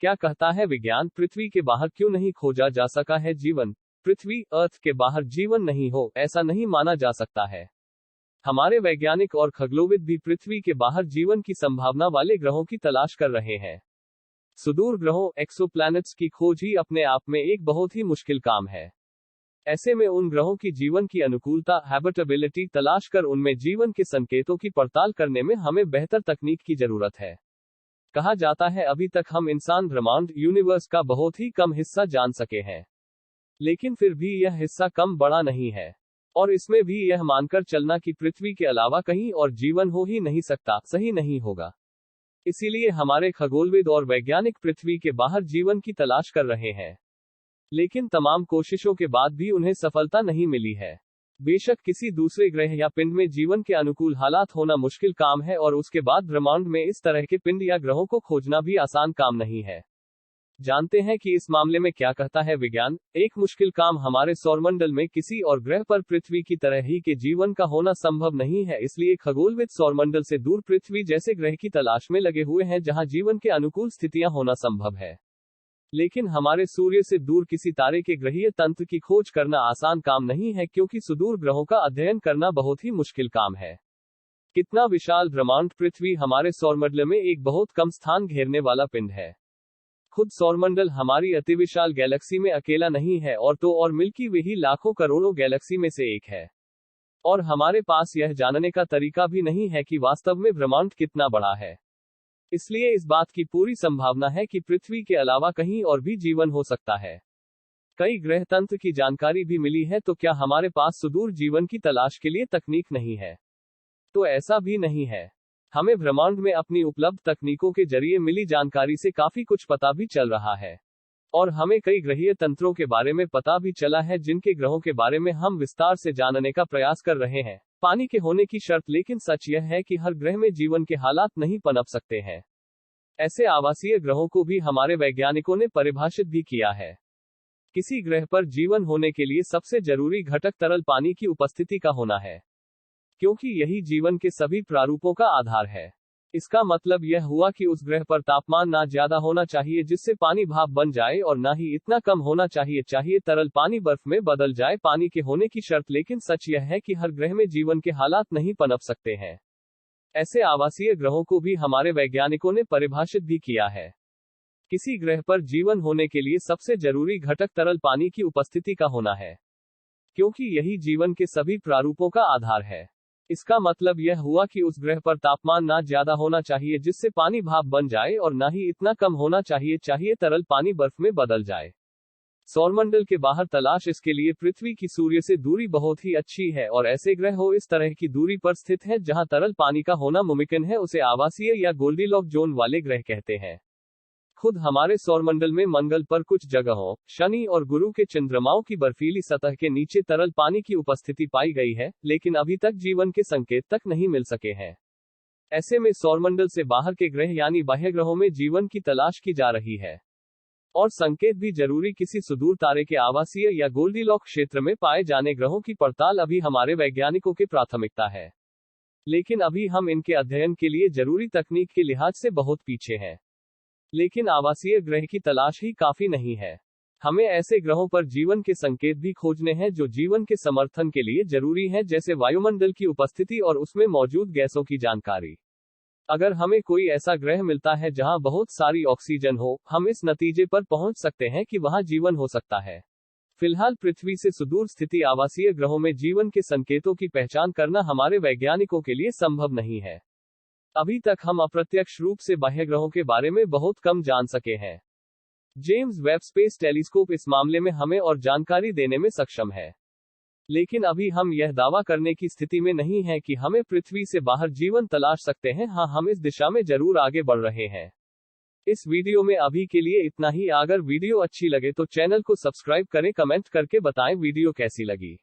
क्या कहता है विज्ञान? पृथ्वी के बाहर क्यों नहीं खोजा जा सका है जीवन? पृथ्वी अर्थ के बाहर जीवन नहीं हो, ऐसा नहीं माना जा सकता है। हमारे वैज्ञानिक और खगोलविद भी पृथ्वी के बाहर जीवन की संभावना वाले ग्रहों की तलाश कर रहे हैं। सुदूर ग्रहों एक्सोप्लैनेट्स की खोज ही अपने आप में एक बहुत ही मुश्किल काम है। ऐसे में उन ग्रहों की जीवन की अनुकूलता हैबिटेबिलिटी तलाश कर उनमें जीवन के संकेतों की पड़ताल करने में हमें बेहतर तकनीक की जरूरत है। कहा जाता है अभी तक हम इंसान ब्रह्मांड यूनिवर्स का बहुत ही कम हिस्सा जान सके हैं, लेकिन फिर भी यह हिस्सा कम बड़ा नहीं है, और इसमें भी यह मानकर चलना कि पृथ्वी के अलावा कहीं और जीवन हो ही नहीं सकता सही नहीं होगा। इसीलिए हमारे खगोलविद और वैज्ञानिक पृथ्वी के बाहर जीवन की तलाश कर रहे हैं, लेकिन तमाम कोशिशों के बाद भी उन्हें सफलता नहीं मिली है। बेशक किसी दूसरे ग्रह या पिंड में जीवन के अनुकूल हालात होना मुश्किल काम है, और उसके बाद ब्रह्मांड में इस तरह के पिंड या ग्रहों को खोजना भी आसान काम नहीं है। जानते हैं कि इस मामले में क्या कहता है विज्ञान? एक मुश्किल काम हमारे सौरमंडल में किसी और ग्रह पर पृथ्वी की तरह ही के जीवन का होना संभव नहीं है। इसलिए खगोलविद सौरमंडल से दूर पृथ्वी जैसे ग्रह की तलाश में लगे हुए हैं जहां जीवन के अनुकूल स्थितियां होना संभव है। लेकिन हमारे सूर्य से दूर किसी तारे के ग्रहीय तंत्र की खोज करना आसान काम नहीं है, क्योंकि सुदूर ग्रहों का अध्ययन करना बहुत ही मुश्किल काम है। कितना विशाल ब्रह्मांड! पृथ्वी हमारे सौरमंडल में एक बहुत कम स्थान घेरने वाला पिंड है। खुद सौरमंडल हमारी अतिविशाल गैलेक्सी में अकेला नहीं है, और मिल्की वे ही लाखों करोड़ों गैलेक्सी में से एक है। और हमारे पास यह जानने का तरीका भी नहीं है कि वास्तव में ब्रह्मांड कितना बड़ा है। इसलिए इस बात की पूरी संभावना है कि पृथ्वी के अलावा कहीं और भी जीवन हो सकता है। कई ग्रह तंत्र की जानकारी भी मिली है, तो क्या हमारे पास सुदूर जीवन की तलाश के लिए तकनीक नहीं है? तो ऐसा भी नहीं है। हमें ब्रह्मांड में अपनी उपलब्ध तकनीकों के जरिए मिली जानकारी से काफी कुछ पता भी चल रहा है, और हमें कई ग्रहीय तंत्रों के बारे में पता भी चला है जिनके ग्रहों के बारे में हम विस्तार से जानने का प्रयास कर रहे हैं। पानी के होने की शर्त, लेकिन सच यह है कि हर ग्रह में जीवन के हालात नहीं पनप सकते हैं। ऐसे आवासीय ग्रहों को भी हमारे वैज्ञानिकों ने परिभाषित भी किया है। किसी ग्रह पर जीवन होने के लिए सबसे जरूरी घटक तरल पानी की उपस्थिति का होना है, क्योंकि यही जीवन के सभी प्रारूपों का आधार है। इसका मतलब यह हुआ कि उस ग्रह पर तापमान ना ज्यादा होना चाहिए जिससे पानी भाप बन जाए, और ना ही इतना कम होना चाहिए तरल पानी बर्फ में बदल जाए। पानी के होने की शर्त, लेकिन सच यह है कि हर ग्रह में जीवन के हालात नहीं पनप सकते हैं। ऐसे आवासीय ग्रहों को भी हमारे वैज्ञानिकों ने परिभाषित भी किया है। किसी ग्रह पर जीवन होने के लिए सबसे जरूरी घटक तरल पानी की उपस्थिति का होना है, क्योंकि यही जीवन के सभी प्रारूपों का आधार है। इसका मतलब यह हुआ कि उस ग्रह पर तापमान ना ज्यादा होना चाहिए जिससे पानी भाप बन जाए, और ना ही इतना कम होना चाहिए तरल पानी बर्फ में बदल जाए। सौरमंडल के बाहर तलाश, इसके लिए पृथ्वी की सूर्य से दूरी बहुत ही अच्छी है, और ऐसे ग्रह हो इस तरह की दूरी पर स्थित है जहां तरल पानी का होना मुमकिन है, उसे आवासीय या गोल्डीलॉक जोन वाले ग्रह कहते हैं। खुद हमारे सौरमंडल में मंगल पर कुछ जगहों, शनि और गुरु के चंद्रमाओं की बर्फीली सतह के नीचे तरल पानी की उपस्थिति पाई गई है, लेकिन अभी तक जीवन के संकेत तक नहीं मिल सके हैं। ऐसे में सौरमंडल से बाहर के ग्रह यानी बाह्य ग्रहों में जीवन की तलाश की जा रही है, और संकेत भी जरूरी किसी सुदूर तारे के आवासीय या गोल्डीलॉक क्षेत्र में पाए जाने ग्रहों की पड़ताल अभी हमारे वैज्ञानिकों की प्राथमिकता है। लेकिन अभी हम इनके अध्ययन के लिए जरूरी तकनीक के लिहाज से बहुत पीछे हैं। लेकिन आवासीय ग्रह की तलाश ही काफी नहीं है। हमें ऐसे ग्रहों पर जीवन के संकेत भी खोजने हैं जो जीवन के समर्थन के लिए जरूरी हैं, जैसे वायुमंडल की उपस्थिति और उसमें मौजूद गैसों की जानकारी। अगर हमें कोई ऐसा ग्रह मिलता है जहां बहुत सारी ऑक्सीजन हो, हम इस नतीजे पर पहुंच सकते हैं कि वहां जीवन हो सकता है। फिलहाल पृथ्वी से सुदूर स्थिति आवासीय ग्रहों में जीवन के संकेतों की पहचान करना हमारे वैज्ञानिकों के लिए संभव नहीं है। अभी तक हम अप्रत्यक्ष रूप से बाह्य ग्रहों के बारे में बहुत कम जान सके हैं। जेम्स वेब स्पेस टेलीस्कोप इस मामले में हमें और जानकारी देने में सक्षम है, लेकिन अभी हम यह दावा करने की स्थिति में नहीं हैं कि हमें पृथ्वी से बाहर जीवन तलाश सकते हैं। हाँ, हम इस दिशा में जरूर आगे बढ़ रहे हैं। इस वीडियो में अभी के लिए इतना ही। अगर वीडियो अच्छी लगे तो चैनल को सब्सक्राइब करें, कमेंट करके बताएं वीडियो कैसी लगी।